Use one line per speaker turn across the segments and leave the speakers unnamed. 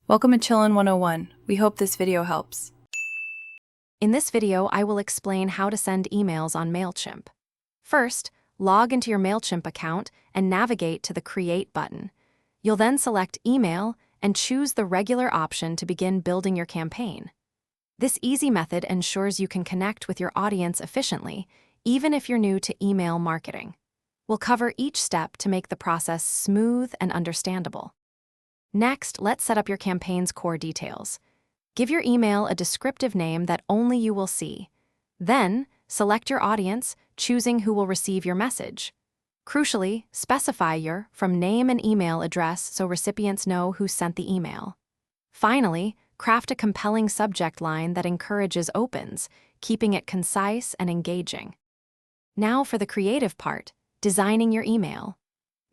Welcome to Chillin' 101. We hope this video helps.
In this video, I will explain how to send emails on Mailchimp. First, log into your Mailchimp account and navigate to the Create button. You'll then select Email and choose the regular option to begin building your campaign. This easy method ensures you can connect with your audience efficiently, even if you're new to email marketing. We'll cover each step to make the process smooth and understandable. Next, let's set up your campaign's core details. Give your email a descriptive name that only you will see. Then, select your audience, choosing who will receive your message. Crucially, specify your from name and email address so recipients know who sent the email. Finally, craft a compelling subject line that encourages opens, keeping it concise and engaging. Now for the creative part, designing your email.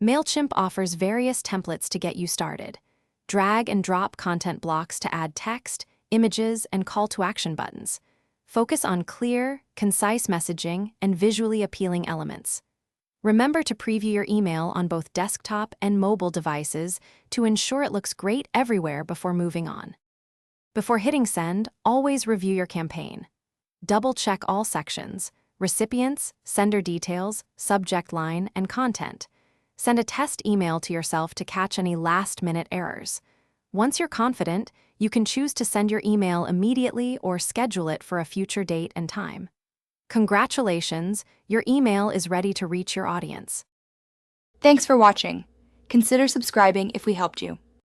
Mailchimp offers various templates to get you started. Drag and drop content blocks to add text, images, and call-to-action buttons. Focus on clear, concise messaging and visually appealing elements. Remember to preview your email on both desktop and mobile devices to ensure it looks great everywhere before moving on. Before hitting send, always review your campaign. Double-check all sections: recipients, sender details, subject line, and content. Send a test email to yourself to catch any last-minute errors. Once you're confident, you can choose to send your email immediately or schedule it for a future date and time. Congratulations, your email is ready to reach your audience.
Thanks for watching. Consider subscribing if we helped you.